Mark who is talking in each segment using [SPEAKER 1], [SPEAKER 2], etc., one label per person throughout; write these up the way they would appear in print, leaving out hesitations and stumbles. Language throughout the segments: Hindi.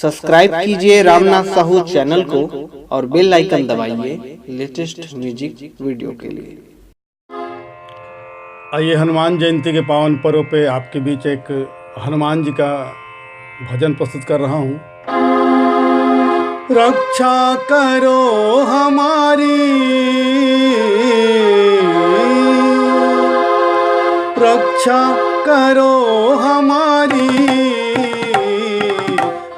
[SPEAKER 1] सब्सक्राइब कीजिए रामनाथ साहू चैनल को और बेल आइकन दबाइए लेटेस्ट म्यूजिक वीडियो के लिए।
[SPEAKER 2] आइए हनुमान जयंती के पावन पर्व पे आपके बीच एक हनुमान जी का भजन प्रस्तुत कर रहा हूँ। रक्षा करो हमारी, रक्षा करो हमारी,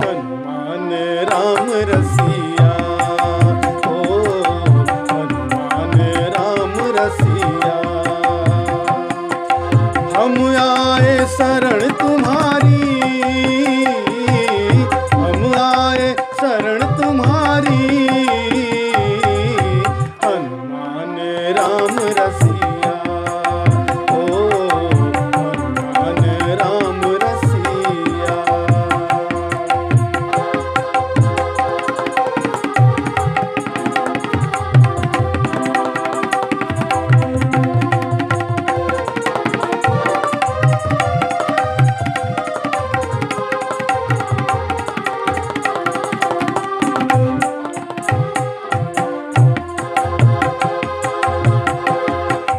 [SPEAKER 2] हनुमान राम रसिया, ओ हनुमान राम रसिया। हम आए शरण तुम्हारी, हम आए शरण तुम्हारी, हनुमान राम रसिया, ओ हनुमान राम रसिया।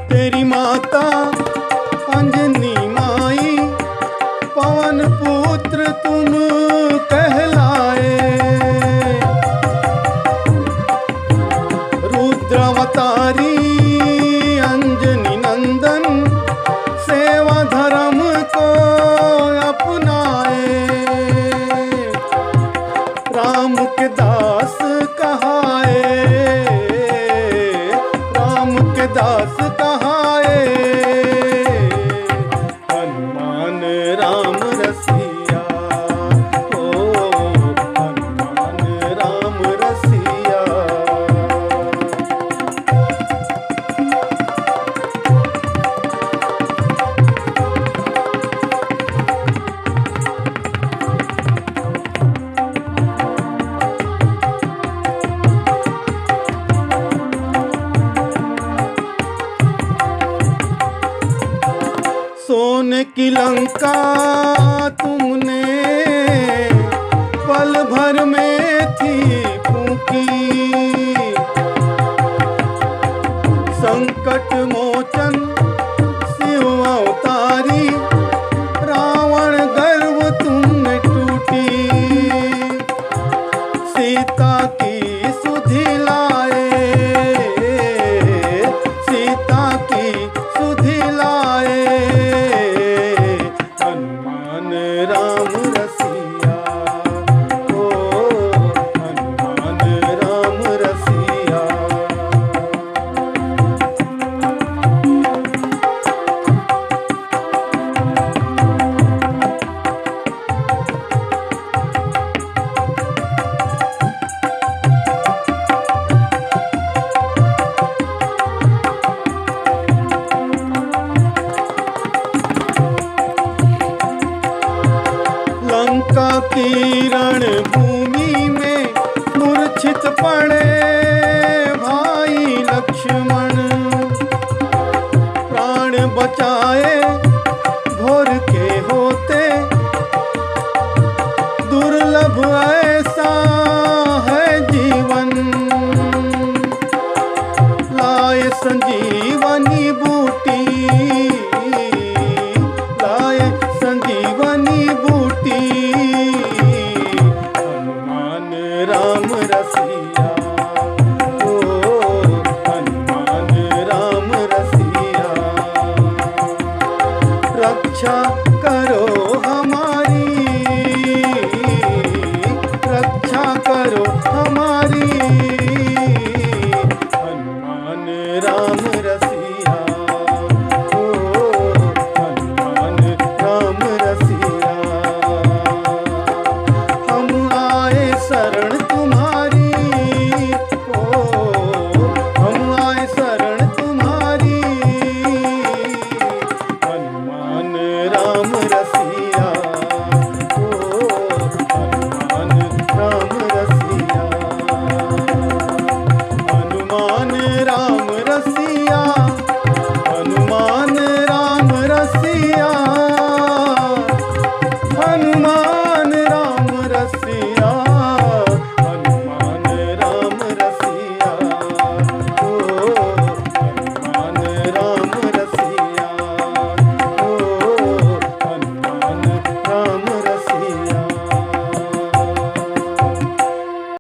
[SPEAKER 2] तेरी माता अंजनी माई, पवन पुत्र तुम कहलाए। रुद्रावतारी अंजनी नंदन, सेवा धर्म को अपनाए। राम के दास कहाए, राम के दास कहाए, हनुमान राम रसिया, ओ हनुमान राम रसिया। सोने की लंका तुमने पल भर में थी फूकी। संकट मोचन शिव अवतारी, रावण गर्व तुमने टूटी। सीता की सुधि लाए, सीता की सुधि लाए, हनुमान राम रसिया, ओ हनुमान राम रसिया। लंका की रणभूमि में मूर्छित पड़े भाई लक्ष्मण। प्राण बचाए भोर के होते, दुर्लभ है